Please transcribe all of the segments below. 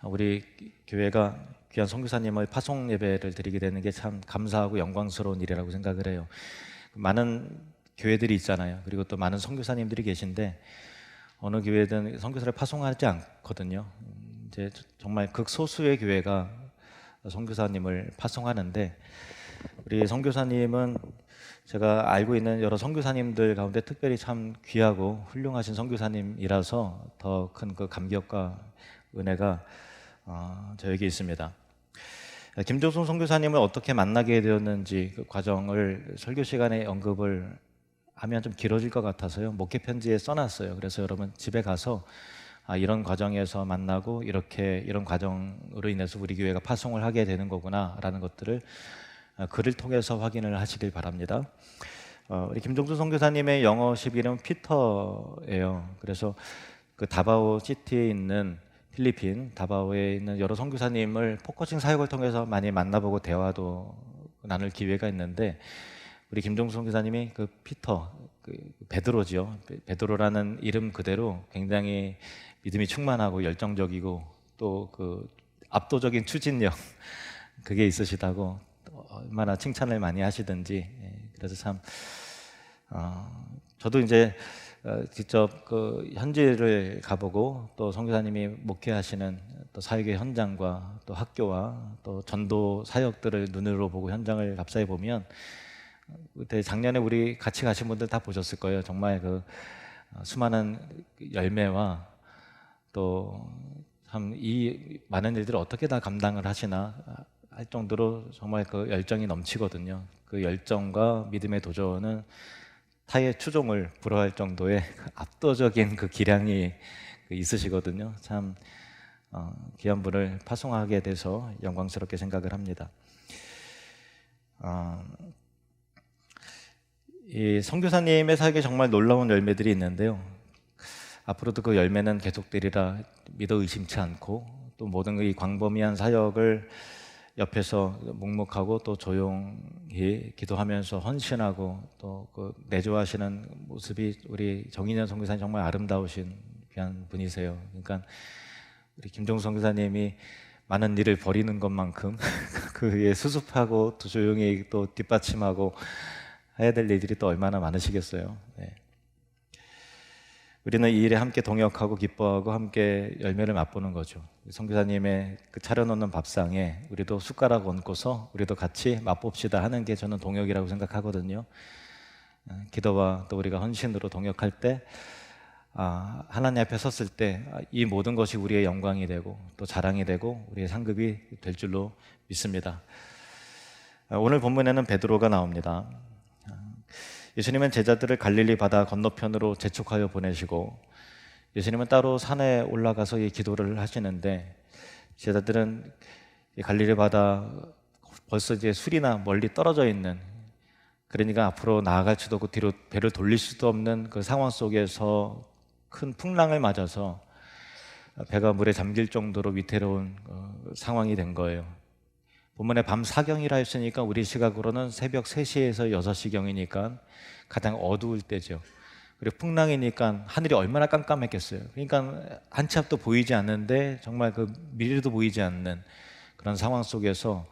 우리 교회가 귀한 선교사님의 파송 예배를 드리게 되는 게 참 감사하고 영광스러운 일이라고 생각을 해요. 많은 교회들이 있잖아요. 그리고 또 많은 선교사님들이 계신데 어느 교회든 선교사를 파송하지 않거든요. 이제 정말 극소수의 교회가 선교사님을 파송하는데, 우리 선교사님은 제가 알고 있는 여러 선교사님들 가운데 특별히 참 귀하고 훌륭하신 선교사님이라서 더 큰 그 감격과 은혜가 저에게 있습니다. 김종순 선교사님을 어떻게 만나게 되었는지 그 과정을 설교 시간에 언급을 하면 좀 길어질 것 같아서요, 목회 편지에 써놨어요. 그래서 여러분 집에 가서 이런 과정에서 만나고 이런 과정으로 인해서 우리 교회가 파송을 하게 되는 거구나 라는 것들을 글을 통해서 확인을 하시길 바랍니다. 우리 김종수 선교사님의 영어식 이름은 피터예요. 그래서 그 다바오 시티에 있는 필리핀 다바오에 있는 여러 선교사님을 포커싱 사역을 통해서 많이 만나보고 대화도 나눌 기회가 있는데, 우리 김종수 선교사님이 그 피터, 그 베드로지요. 베드로라는 이름 그대로 굉장히 믿음이 충만하고 열정적이고 또 그 압도적인 추진력 그게 있으시다고 얼마나 칭찬을 많이 하시든지. 그래서 참 저도 이제 직접 그 현지를 가보고 또 선교사님이 목회하시는 또 사역의 현장과 또 학교와 또 전도 사역들을 눈으로 보고 현장을 감사해 보면, 그때 작년에 우리 같이 가신 분들 다 보셨을 거예요. 정말 그 수많은 열매와 또 참 이 많은 일들을 어떻게 다 감당을 하시나 할 정도로 정말 그 열정이 넘치거든요. 그 열정과 믿음의 도전은 타의 추종을 불허할 정도의 압도적인 그 기량이 있으시거든요. 참 귀한 분을 파송하게 돼서 영광스럽게 생각을 합니다. 이 선교사님의 사역에 정말 놀라운 열매들이 있는데요, 앞으로도 그 열매는 계속되리라 믿어 의심치 않고, 또 모든 이 광범위한 사역을 옆에서 묵묵하고 또 조용히 기도하면서 헌신하고 또 그 내조하시는 모습이 우리 정인현 선교사님 정말 아름다우신 귀한 분이세요. 그러니까 우리 김종수 선교사님이 많은 일을 벌이는 것만큼 그에 수습하고 또 조용히 또 뒷받침하고 해야 될 일들이 또 얼마나 많으시겠어요. 네. 우리는 이 일에 함께 동역하고 기뻐하고 함께 열매를 맛보는 거죠. 선교사님의 그 차려놓는 밥상에 우리도 숟가락 얹고서 우리도 같이 맛봅시다 하는 게 저는 동역이라고 생각하거든요. 기도와 또 우리가 헌신으로 동역할 때 하나님 앞에 섰을 때 이 모든 것이 우리의 영광이 되고 또 자랑이 되고 우리의 상급이 될 줄로 믿습니다. 오늘 본문에는 베드로가 나옵니다. 예수님은 제자들을 갈릴리 바다 건너편으로 재촉하여 보내시고 예수님은 따로 산에 올라가서 이 기도를 하시는데, 제자들은 갈릴리 바다 벌써 이제 술이나 멀리 떨어져 있는, 그러니까 앞으로 나아갈 수도 없고 뒤로 배를 돌릴 수도 없는 그 상황 속에서 큰 풍랑을 맞아서 배가 물에 잠길 정도로 위태로운 상황이 된 거예요. 본문에 밤 사경이라 했으니까 우리 시각으로는 새벽 3시에서 6시경이니까 가장 어두울 때죠. 그리고 풍랑이니까 하늘이 얼마나 깜깜했겠어요. 그러니까 한 치 앞도 보이지 않는데 정말 그 미래도 보이지 않는 그런 상황 속에서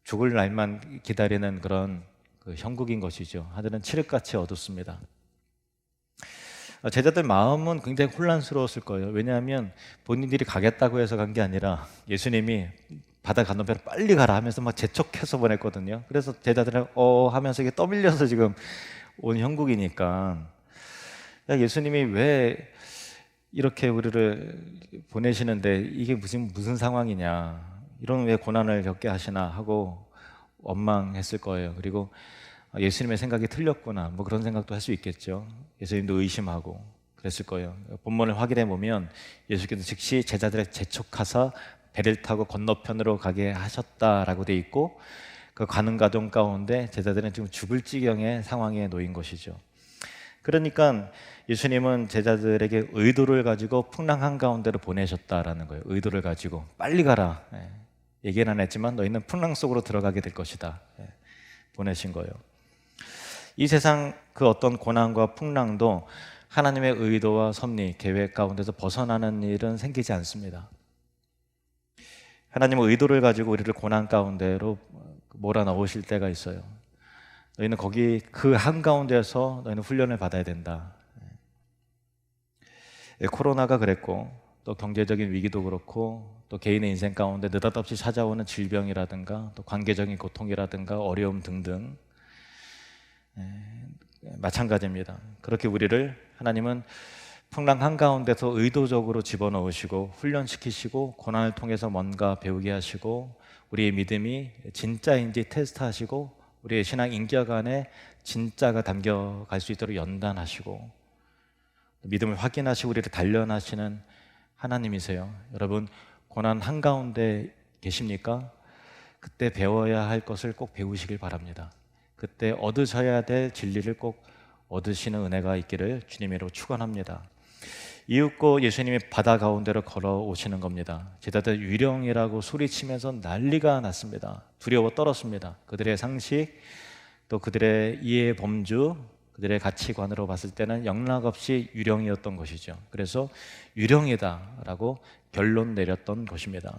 죽을 날만 기다리는 그런 그 형국인 것이죠. 하늘은 칠흑같이 어둡습니다. 제자들 마음은 굉장히 혼란스러웠을 거예요. 왜냐하면 본인들이 가겠다고 해서 간 게 아니라 예수님이 바다 건너편으로 빨리 가라 하면서 막 재촉해서 보냈거든요. 그래서 제자들은 하면서 이게 떠밀려서 지금 온 형국이니까, 야, 예수님이 왜 이렇게 우리를 보내시는데 이게 무슨 상황이냐, 이런 왜 고난을 겪게 하시나 하고 원망했을 거예요. 그리고 예수님의 생각이 틀렸구나, 뭐 그런 생각도 할 수 있겠죠. 예수님도 의심하고 그랬을 거예요. 본문을 확인해 보면 예수께서 즉시 제자들의 재촉하사 배를 타고 건너편으로 가게 하셨다라고 돼 있고, 그 가는 과정 가운데 제자들은 지금 죽을 지경의 상황에 놓인 것이죠. 그러니까 예수님은 제자들에게 의도를 가지고 풍랑 한가운데로 보내셨다라는 거예요. 의도를 가지고 빨리 가라, 얘기는 안 했지만 너희는 풍랑 속으로 들어가게 될 것이다, 보내신 거예요. 이 세상 그 어떤 고난과 풍랑도 하나님의 의도와 섭리, 계획 가운데서 벗어나는 일은 생기지 않습니다. 하나님은 의도를 가지고 우리를 고난 가운데로 몰아넣으실 때가 있어요. 너희는 거기 그 한가운데서 너희는 훈련을 받아야 된다. 코로나가 그랬고, 또 경제적인 위기도 그렇고, 또 개인의 인생 가운데 느닷없이 찾아오는 질병이라든가 또 관계적인 고통이라든가 어려움 등등 마찬가지입니다. 그렇게 우리를 하나님은 풍랑 한가운데서 의도적으로 집어넣으시고 훈련시키시고 고난을 통해서 뭔가 배우게 하시고 우리의 믿음이 진짜인지 테스트하시고 우리의 신앙 인격 안에 진짜가 담겨갈 수 있도록 연단하시고 믿음을 확인하시고 우리를 단련하시는 하나님이세요. 여러분, 고난 한가운데 계십니까? 그때 배워야 할 것을 꼭 배우시길 바랍니다. 그때 얻으셔야 될 진리를 꼭 얻으시는 은혜가 있기를 주님으로 축원합니다. 이윽고 예수님이 바다 가운데로 걸어오시는 겁니다. 제자들 유령이라고 소리치면서 난리가 났습니다. 두려워 떨었습니다. 그들의 상식, 또 그들의 이해 범주, 그들의 가치관으로 봤을 때는 영락없이 유령이었던 것이죠. 그래서 유령이다라고 결론 내렸던 것입니다.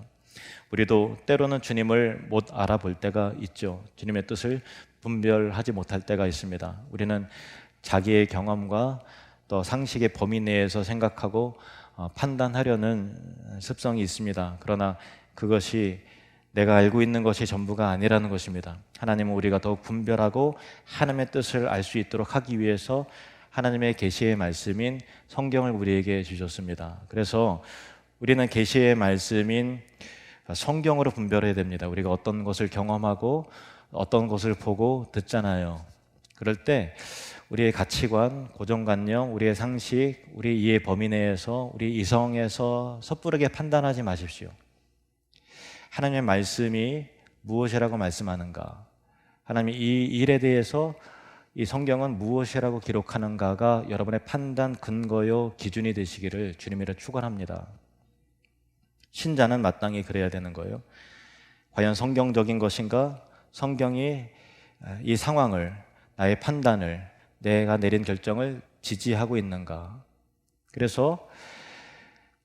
우리도 때로는 주님을 못 알아볼 때가 있죠. 주님의 뜻을 분별하지 못할 때가 있습니다. 우리는 자기의 경험과 또 상식의 범위 내에서 생각하고 판단하려는 습성이 있습니다. 그러나 그것이 내가 알고 있는 것이 전부가 아니라는 것입니다. 하나님은 우리가 더욱 분별하고 하나님의 뜻을 알 수 있도록 하기 위해서 하나님의 계시의 말씀인 성경을 우리에게 주셨습니다. 그래서 우리는 계시의 말씀인 성경으로 분별해야 됩니다. 우리가 어떤 것을 경험하고 어떤 것을 보고 듣잖아요. 그럴 때 우리의 가치관, 고정관념, 우리의 상식, 우리의 이해 범위 내에서 우리 이성에서 섣부르게 판단하지 마십시오. 하나님의 말씀이 무엇이라고 말씀하는가? 하나님이 이 일에 대해서 이 성경은 무엇이라고 기록하는가가 여러분의 판단 근거요 기준이 되시기를 주님이라 축원합니다. 신자는 마땅히 그래야 되는 거예요. 과연 성경적인 것인가? 성경이 이 상황을, 나의 판단을, 내가 내린 결정을 지지하고 있는가? 그래서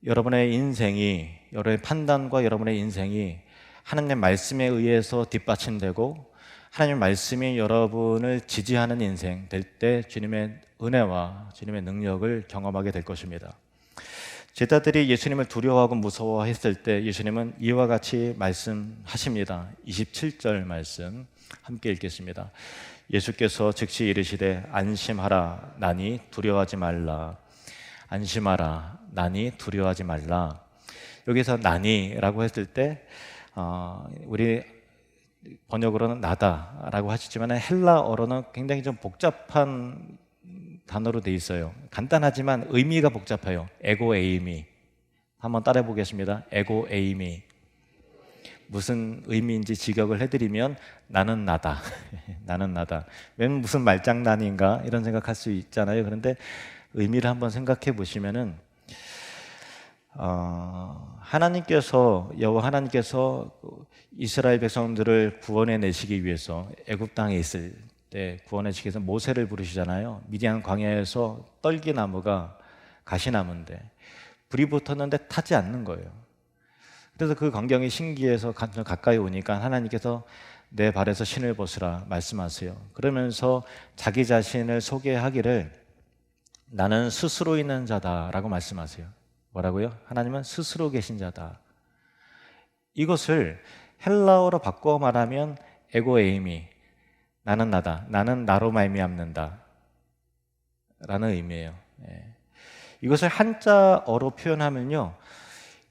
여러분의 인생이, 여러분의 판단과 여러분의 인생이 하나님의 말씀에 의해서 뒷받침되고 하나님의 말씀이 여러분을 지지하는 인생 될 때 주님의 은혜와 주님의 능력을 경험하게 될 것입니다. 제자들이 예수님을 두려워하고 무서워했을 때 예수님은 이와 같이 말씀하십니다. 27절 말씀 함께 읽겠습니다. 예수께서 즉시 이르시되 안심하라 나니 두려워하지 말라. 안심하라 나니 두려워하지 말라. 여기서 나니라고 했을 때 우리 번역으로는 나다라고 하시지만 헬라어로는 굉장히 좀 복잡한 단어로 돼 있어요. 간단하지만 의미가 복잡해요. 에고 에이미. 한번 따라해 보겠습니다. 에고 에이미. 무슨 의미인지 직역을 해드리면 나는 나다. 나는 나다. 웬 무슨 말장난인가 이런 생각할 수 있잖아요. 그런데 의미를 한번 생각해 보시면은 여호와 하나님께서 이스라엘 백성들을 구원해 내시기 위해서 애굽 땅에 있을 때 구원해 주시기 위해서 모세를 부르시잖아요. 미디안 광야에서 떨기나무가 가시나무인데 불이 붙었는데 타지 않는 거예요. 그래서 그 광경이 신기해서 가까이 오니까 하나님께서 내 발에서 신을 벗으라 말씀하세요. 그러면서 자기 자신을 소개하기를 나는 스스로 있는 자다라고 말씀하세요. 뭐라고요? 하나님은 스스로 계신 자다. 이것을 헬라어로 바꿔 말하면 에고에이미, 나는 나다, 나는 나로 말미암는다 라는 의미예요. 이것을 한자어로 표현하면요,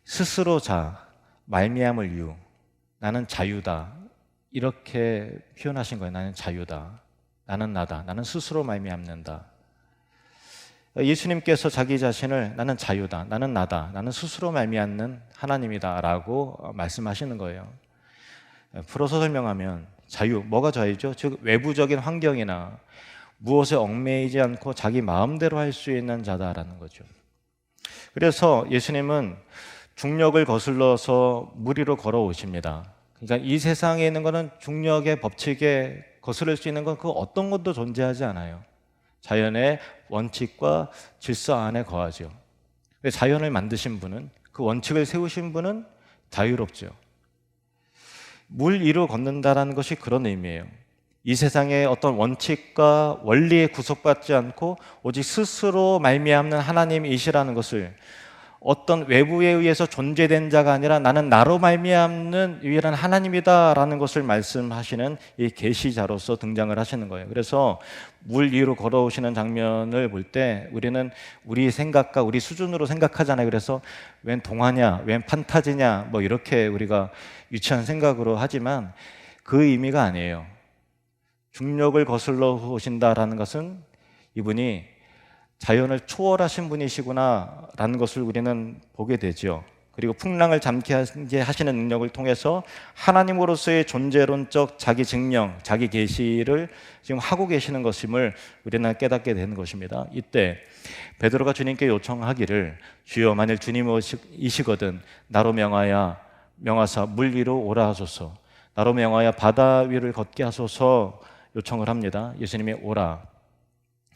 스스로 자, 말미암을 유, 나는 자유다 이렇게 표현하신 거예요. 나는 자유다, 나는 나다, 나는 스스로 말미암는다. 예수님께서 자기 자신을 나는 자유다, 나는 나다, 나는 스스로 말미암는 하나님이다 라고 말씀하시는 거예요. 풀어서 설명하면 자유, 뭐가 자유죠? 즉 외부적인 환경이나 무엇에 얽매이지 않고 자기 마음대로 할 수 있는 자다라는 거죠. 그래서 예수님은 중력을 거슬러서 물 위로 걸어오십니다. 그러니까 이 세상에 있는 것은 중력의 법칙에 거스를 수 있는 건 그 어떤 것도 존재하지 않아요. 자연의 원칙과 질서 안에 거하죠. 자연을 만드신 분은, 그 원칙을 세우신 분은 자유롭죠. 물 위로 걷는다라는 것이 그런 의미예요. 이 세상의 어떤 원칙과 원리에 구속받지 않고 오직 스스로 말미암는 하나님이시라는 것을, 어떤 외부에 의해서 존재된 자가 아니라 나는 나로 말미암는 유일한 하나님이다라는 것을 말씀하시는 이 계시자로서 등장을 하시는 거예요. 그래서 물 위로 걸어오시는 장면을 볼 때 우리는 우리 생각과 우리 수준으로 생각하잖아요. 그래서 웬 동화냐, 웬 판타지냐, 뭐 이렇게 우리가 유치한 생각으로 하지만 그 의미가 아니에요. 중력을 거슬러 오신다라는 것은 이분이 자연을 초월하신 분이시구나 라는 것을 우리는 보게 되죠. 그리고 풍랑을 잠게 하시는 능력을 통해서 하나님으로서의 존재론적 자기 증명, 자기 계시를 지금 하고 계시는 것임을 우리는 깨닫게 되는 것입니다. 이때 베드로가 주님께 요청하기를, 주여 만일 주님이시거든 나로 명하사 물 위로 오라 하소서, 나로 명하여 바다 위를 걷게 하소서 요청을 합니다. 예수님이 오라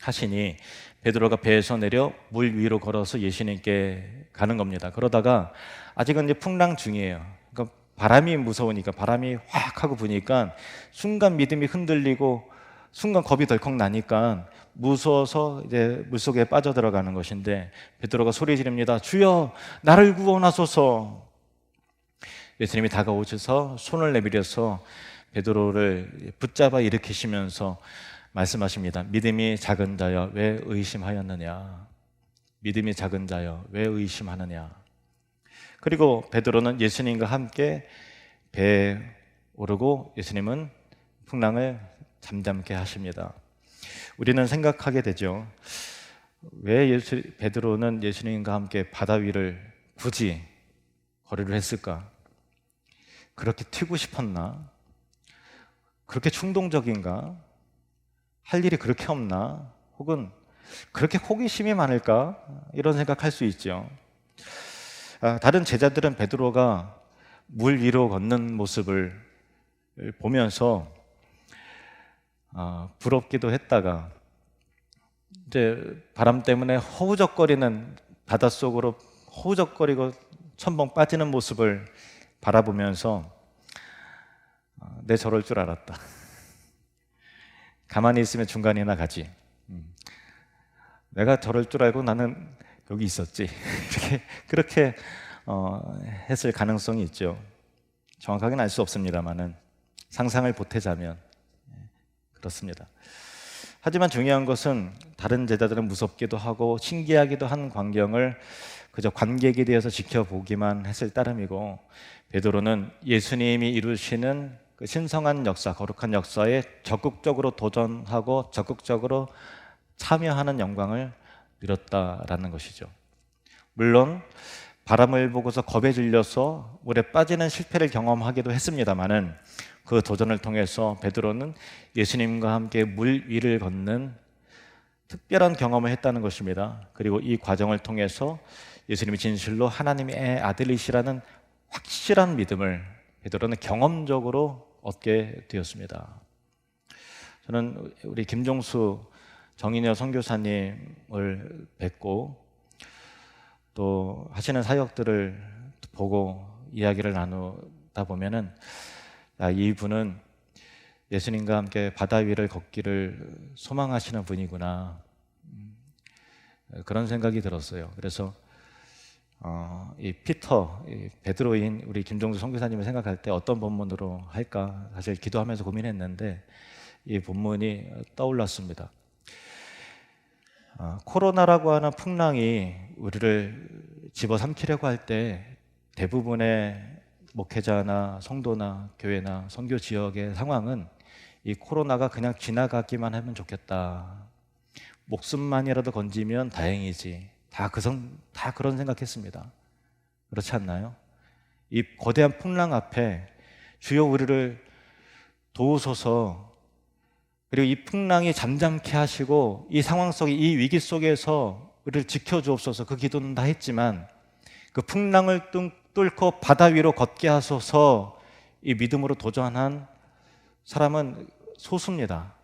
하시니 베드로가 배에서 내려 물 위로 걸어서 예수님께 가는 겁니다. 그러다가 아직은 이제 풍랑 중이에요. 그러니까 바람이 무서우니까, 바람이 확 하고 부니까 순간 믿음이 흔들리고 순간 겁이 덜컥 나니까 무서워서 이제 물속에 빠져들어가는 것인데, 베드로가 소리 지릅니다. 주여 나를 구원하소서. 예수님이 다가오셔서 손을 내밀어서 베드로를 붙잡아 일으키시면서 말씀하십니다. 믿음이 작은 자여 왜 의심하였느냐. 믿음이 작은 자여 왜 의심하느냐. 그리고 베드로는 예수님과 함께 배에 오르고 예수님은 풍랑을 잠잠케 하십니다. 우리는 생각하게 되죠. 왜 베드로는 예수님과 함께 바다 위를 굳이 거리를 했을까? 그렇게 튀고 싶었나? 그렇게 충동적인가? 할 일이 그렇게 없나? 혹은 그렇게 호기심이 많을까? 이런 생각할 수 있죠. 다른 제자들은 베드로가 물 위로 걷는 모습을 보면서 부럽기도 했다가, 이제 바람 때문에 허우적거리는 바닷속으로 허우적거리고 첨벙 빠지는 모습을 바라보면서 내 저럴 줄 알았다. 가만히 있으면 중간이나 가지. 내가 저럴 줄 알고 나는 여기 있었지. 그렇게 했을 가능성이 있죠. 정확하게는 알 수 없습니다만은 상상을 보태자면 그렇습니다. 하지만 중요한 것은 다른 제자들은 무섭기도 하고 신기하기도 한 광경을 그저 관객에 대해서 지켜보기만 했을 따름이고, 베드로는 예수님이 이루시는 그 신성한 역사, 거룩한 역사에 적극적으로 도전하고 적극적으로 참여하는 영광을 누렸다라는 것이죠. 물론 바람을 보고서 겁에 질려서 물에 빠지는 실패를 경험하기도 했습니다마는 그 도전을 통해서 베드로는 예수님과 함께 물 위를 걷는 특별한 경험을 했다는 것입니다. 그리고 이 과정을 통해서 예수님이 진실로 하나님의 아들이시라는 확실한 믿음을 베드로는 경험적으로 얻게 되었습니다. 저는 우리 김종수 정인여 선교사님을 뵙고 또 하시는 사역들을 보고 이야기를 나누다 보면은 이분은 예수님과 함께 바다 위를 걷기를 소망하시는 분이구나, 그런 생각이 들었어요. 그래서 이 피터, 베드로인 우리 김종수 선교사님을 생각할 때 어떤 본문으로 할까 사실 기도하면서 고민했는데 이 본문이 떠올랐습니다. 코로나라고 하는 풍랑이 우리를 집어삼키려고 할 때 대부분의 목회자나 성도나 교회나 선교 지역의 상황은 이 코로나가 그냥 지나가기만 하면 좋겠다, 목숨만이라도 건지면 다행이지, 다 그런 생각했습니다. 그렇지 않나요? 이 거대한 풍랑 앞에 주여 우리를 도우소서, 그리고 이 풍랑이 잠잠케 하시고 이 상황 속에, 이 위기 속에서 우리를 지켜주옵소서, 그 기도는 다 했지만 그 풍랑을 뚫고 바다 위로 걷게 하소서, 이 믿음으로 도전한 사람은 소수입니다.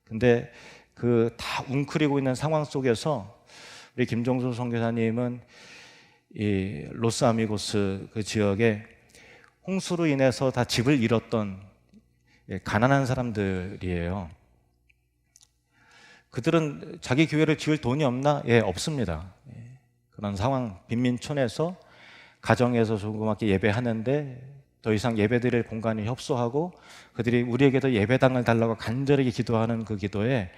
근데 그 다 웅크리고 있는 상황 속에서 우리 김종수 선교사님은 이 로스아미고스 그 지역에 홍수로 인해서 다 집을 잃었던 가난한 사람들이에요. 그들은 자기 교회를 지을 돈이 없나? 예, 없습니다. 그런 상황, 빈민촌에서 가정에서 조그맣게 예배하는데 더 이상 예배드릴 공간이 협소하고 그들이 우리에게도 예배당을 달라고 간절하게 기도하는 그 기도에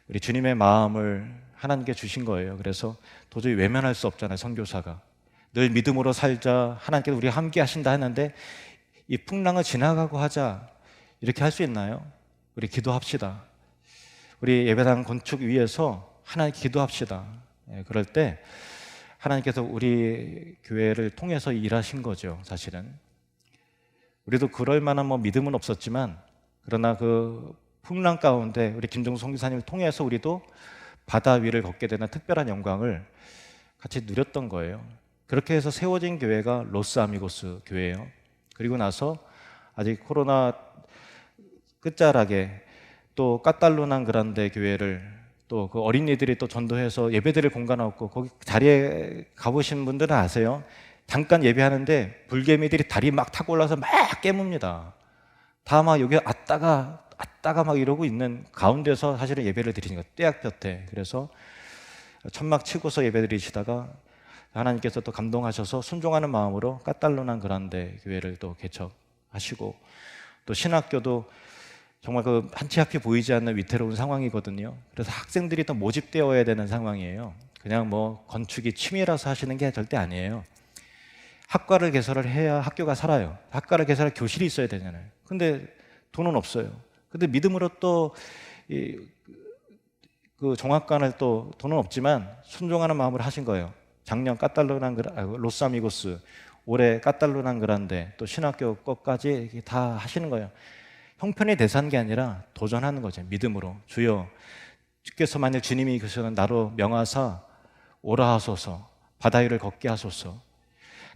우리 주님의 마음을 하나님께 주신 거예요. 그래서 도저히 외면할 수 없잖아요. 선교사가 늘 믿음으로 살자, 하나님께서 우리와 함께 하신다 했는데 이 풍랑을 지나가고 하자, 이렇게 할 수 있나요? 우리 기도합시다. 우리 예배당 건축 위해서 하나님 기도합시다. 그럴 때 하나님께서 우리 교회를 통해서 일하신 거죠. 사실은 우리도 그럴 만한 믿음은 없었지만, 그러나 그 풍랑 가운데 우리 김종수 선교사님을 통해서 우리도 바다 위를 걷게 되는 특별한 영광을 같이 누렸던 거예요. 그렇게 해서 세워진 교회가 로스아미고스 교회예요. 그리고 나서 아직 코로나 끝자락에 또 까탈루난 그란데 교회를 또 그 어린이들이 또 전도해서 예배드릴 공간 없고 거기 자리에 가보신 분들은 아세요. 잠깐 예배하는데 불개미들이 다리 막 타고 올라서 막 깨뭅니다. 다 막 여기 왔다가 막 이러고 있는 가운데서 사실은 예배를 드리는 거예요. 떼약볕에. 그래서 천막 치고서 예배 드리시다가 하나님께서 또 감동하셔서 순종하는 마음으로 까탈루난 그란데 교회를 또 개척하시고, 또 신학교도 정말 그 한치 앞이 보이지 않는 위태로운 상황이거든요. 그래서 학생들이 또 모집되어야 되는 상황이에요. 그냥 건축이 취미라서 하시는 게 절대 아니에요. 학과를 개설을 해야 학교가 살아요. 학과를 개설할 교실이 있어야 되잖아요. 근데 돈은 없어요. 근데 믿음으로 또 그 종합관을 또 돈은 없지만 순종하는 마음으로 하신 거예요. 작년 로스아미고스, 올해 까탈루난 그란데, 또 신학교 것까지 다 하시는 거예요. 형편이 대사한 게 아니라 도전하는 거죠. 믿음으로. 주여, 주께서 만일 주님이 그러시는 나로 명하사 오라 하소서, 바다 위를 걷게 하소서.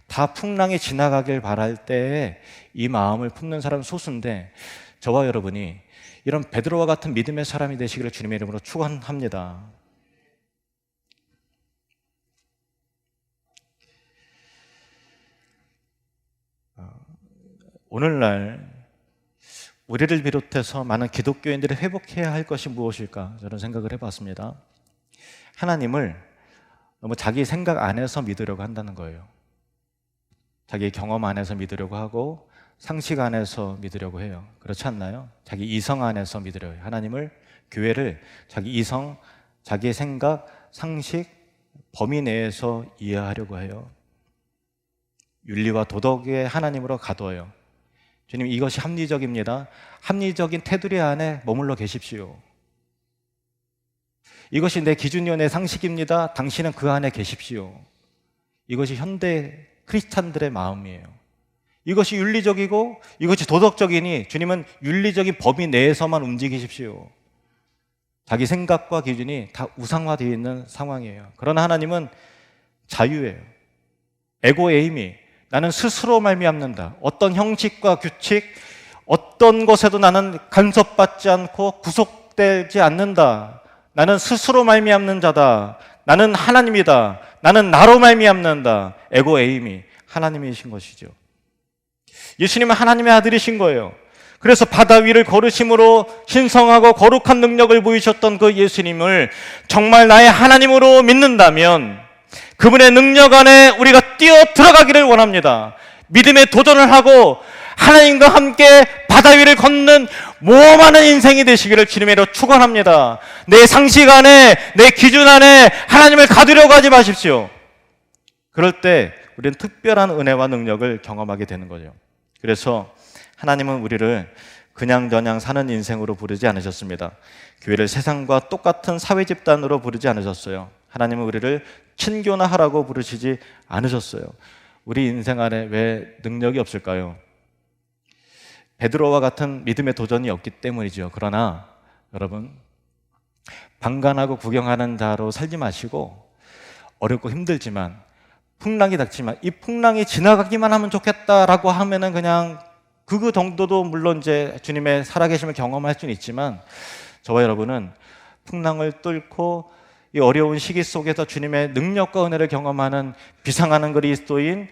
다 풍랑이 지나가길 바랄 때에 이 마음을 품는 사람 소수인데, 저와 여러분이 이런 베드로와 같은 믿음의 사람이 되시기를 주님의 이름으로 축원합니다. 오늘날 우리를 비롯해서 많은 기독교인들이 회복해야 할 것이 무엇일까, 저는 생각을 해봤습니다. 하나님을 너무 자기 생각 안에서 믿으려고 한다는 거예요. 자기 경험 안에서 믿으려고 하고 상식 안에서 믿으려고 해요. 그렇지 않나요? 자기 이성 안에서 믿으려고 해요. 하나님을, 교회를 자기 이성, 자기 생각, 상식, 범위 내에서 이해하려고 해요. 윤리와 도덕의 하나님으로 가둬요. 주님, 이것이 합리적입니다. 합리적인 테두리 안에 머물러 계십시오. 이것이 내 기준이요 내 상식입니다. 당신은 그 안에 계십시오. 이것이 현대 크리스찬들의 마음이에요. 이것이 윤리적이고 이것이 도덕적이니 주님은 윤리적인 범위 내에서만 움직이십시오. 자기 생각과 기준이 다 우상화되어 있는 상황이에요. 그러나 하나님은 자유예요. 에고에임이, 나는 스스로 말미암는다. 어떤 형식과 규칙, 어떤 것에도 나는 간섭받지 않고 구속되지 않는다. 나는 스스로 말미암는 자다. 나는 하나님이다. 나는 나로 말미암는다. 에고에임이 하나님이신 것이죠. 예수님은 하나님의 아들이신 거예요. 그래서 바다 위를 걸으심으로 신성하고 거룩한 능력을 보이셨던 그 예수님을 정말 나의 하나님으로 믿는다면 그분의 능력 안에 우리가 뛰어 들어가기를 원합니다. 믿음의 도전을 하고 하나님과 함께 바다 위를 걷는 모험하는 인생이 되시기를 주님으로 축원합니다. 내 상식 안에, 내 기준 안에 하나님을 가두려고 하지 마십시오. 그럴 때 우리는 특별한 은혜와 능력을 경험하게 되는 거죠. 그래서 하나님은 우리를 그냥저냥 사는 인생으로 부르지 않으셨습니다. 교회를 세상과 똑같은 사회 집단으로 부르지 않으셨어요. 하나님은 우리를 친교나하라고 부르시지 않으셨어요. 우리 인생 안에 왜 능력이 없을까요? 베드로와 같은 믿음의 도전이 없기 때문이죠. 그러나 여러분, 방관하고 구경하는 자로 살지 마시고, 어렵고 힘들지만 풍랑이 닥치면 이 풍랑이 지나가기만 하면 좋겠다라고 하면은 그냥 그 정도도 물론 이제 주님의 살아계심을 경험할 수는 있지만, 저와 여러분은 풍랑을 뚫고 이 어려운 시기 속에서 주님의 능력과 은혜를 경험하는 비상하는 그리스도인,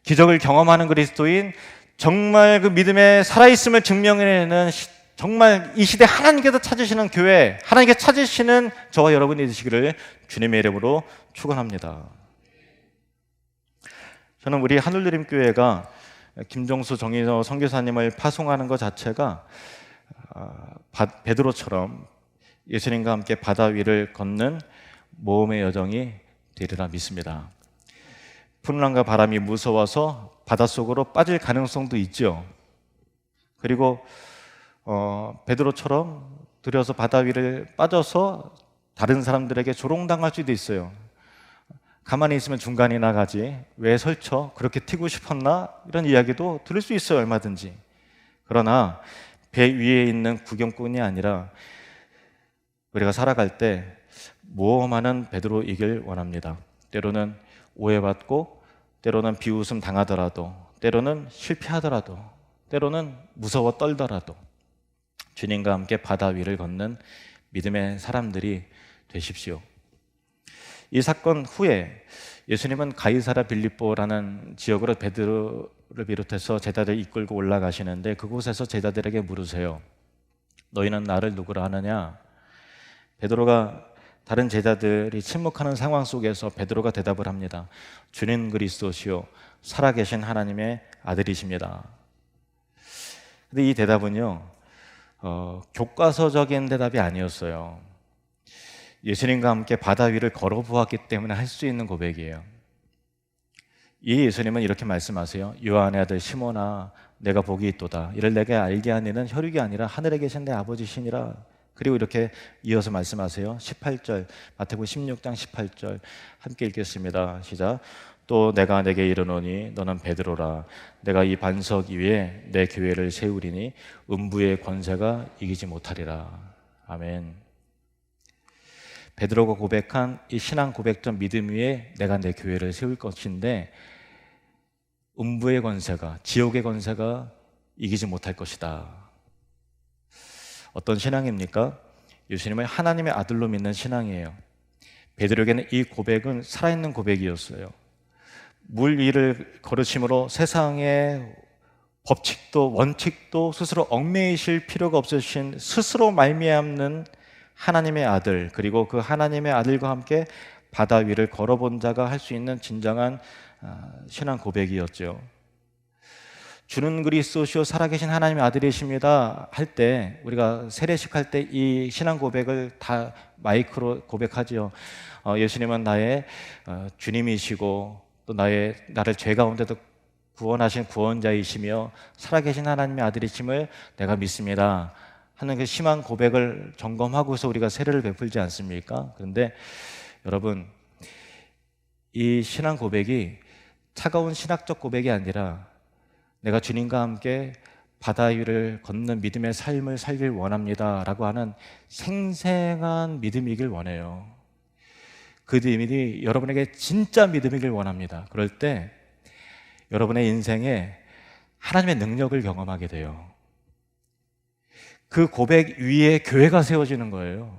기적을 경험하는 그리스도인, 정말 그 믿음의 살아있음을 증명해내는 정말 이 시대 하나님께서 찾으시는 교회, 하나님께서 찾으시는 저와 여러분이 되시기를 주님의 이름으로 축원합니다. 저는 우리 하늘드림교회가 김종수 정인호 선교사님을 파송하는 것 자체가 베드로처럼 예수님과 함께 바다 위를 걷는 모험의 여정이 되리라 믿습니다. 풍랑과 바람이 무서워서 바닷속으로 빠질 가능성도 있죠. 그리고 베드로처럼 들여서 바다 위를 빠져서 다른 사람들에게 조롱당할 수도 있어요. 가만히 있으면 중간이나 가지 왜 설쳐? 그렇게 튀고 싶었나? 이런 이야기도 들을 수 있어요, 얼마든지. 그러나 배 위에 있는 구경꾼이 아니라 우리가 살아갈 때 모험하는 베드로이길 원합니다. 때로는 오해받고, 때로는 비웃음 당하더라도, 때로는 실패하더라도, 때로는 무서워 떨더라도 주님과 함께 바다 위를 걷는 믿음의 사람들이 되십시오. 이 사건 후에 예수님은 가이사라 빌립보라는 지역으로 베드로를 비롯해서 제자들을 이끌고 올라가시는데, 그곳에서 제자들에게 물으세요. 너희는 나를 누구라 하느냐? 베드로가 다른 제자들이 침묵하는 상황 속에서 베드로가 대답을 합니다. 주는 그리스도시요 살아계신 하나님의 아들이십니다. 근데 이 대답은요, 교과서적인 대답이 아니었어요. 예수님과 함께 바다 위를 걸어보았기 때문에 할 수 있는 고백이에요. 이 예수님은 이렇게 말씀하세요. 요한의 아들 시몬아, 내가 복이 있도다. 이를 내게 알게 한 이는 혈육이 아니라 하늘에 계신 내 아버지시니라. 그리고 이렇게 이어서 말씀하세요. 18절, 마태복음 16장 18절 함께 읽겠습니다. 시작. 또 내가 내게 이르노니 너는 베드로라. 내가 이 반석 위에 내 교회를 세우리니 음부의 권세가 이기지 못하리라. 아멘. 베드로가 고백한 이 신앙 고백전 믿음 위에 내가 내 교회를 세울 것인데, 음부의 권세가, 지옥의 권세가 이기지 못할 것이다. 어떤 신앙입니까? 예수님을 하나님의 아들로 믿는 신앙이에요. 베드로에게는 이 고백은 살아있는 고백이었어요. 물 위를 걸으심으로 세상의 법칙도 원칙도 스스로 얽매이실 필요가 없으신, 스스로 말미암는 하나님의 아들, 그리고 그 하나님의 아들과 함께 바다 위를 걸어본 자가 할 수 있는 진정한 신앙 고백이었죠. 주는 그리스도시요 살아계신 하나님의 아들이십니다 할 때, 우리가 세례식 할 때 이 신앙 고백을 다 마이크로 고백하죠. 예수님은 나의 주님이시고 또 나를 죄 가운데도 구원하신 구원자이시며 살아계신 하나님의 아들이심을 내가 믿습니다 하는 그 심한 고백을 점검하고서 우리가 세례를 베풀지 않습니까? 그런데 여러분, 이 신앙 고백이 차가운 신학적 고백이 아니라 내가 주님과 함께 바다 위를 걷는 믿음의 삶을 살길 원합니다 라고 하는 생생한 믿음이길 원해요. 그 믿음이 여러분에게 진짜 믿음이길 원합니다. 그럴 때 여러분의 인생에 하나님의 능력을 경험하게 돼요. 그 고백 위에 교회가 세워지는 거예요.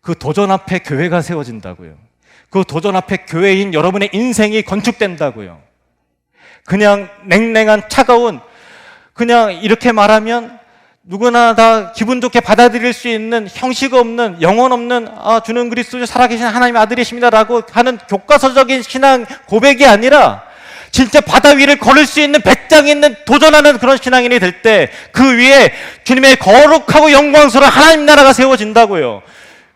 그 도전 앞에 교회가 세워진다고요. 그 도전 앞에 교회인 여러분의 인생이 건축된다고요. 그냥 냉랭한 차가운, 그냥 이렇게 말하면 누구나 다 기분 좋게 받아들일 수 있는 형식 없는, 영혼 없는 주는 그리스도 살아계신 하나님의 아들이십니다 라고 하는 교과서적인 신앙 고백이 아니라 진짜 바다 위를 걸을 수 있는 배짱 있는 도전하는 그런 신앙인이 될 때 그 위에 주님의 거룩하고 영광스러운 하나님 나라가 세워진다고요.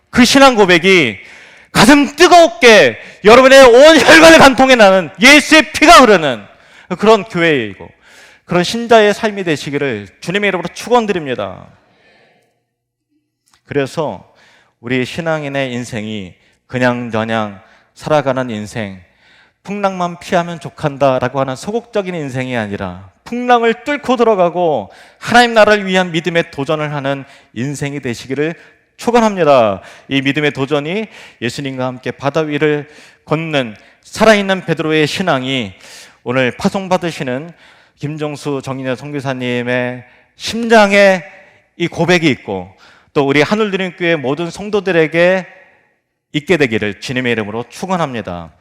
그 신앙 고백이 가슴 뜨겁게 여러분의 온 혈관을 관통해 나는 예수의 피가 흐르는 그런 교회이고 그런 신자의 삶이 되시기를 주님의 이름으로 축원드립니다. 그래서 우리 신앙인의 인생이 그냥저냥 살아가는 인생, 풍랑만 피하면 족한다라고 하는 소극적인 인생이 아니라 풍랑을 뚫고 들어가고 하나님 나라를 위한 믿음의 도전을 하는 인생이 되시기를 축원합니다. 이 믿음의 도전이 예수님과 함께 바다 위를 걷는 살아있는 베드로의 신앙이 오늘 파송받으시는 김종수 정인여 선교사님의 심장에 이 고백이 있고 또 우리 하늘드림교회 모든 성도들에게 있게 되기를 주님의 이름으로 축원합니다.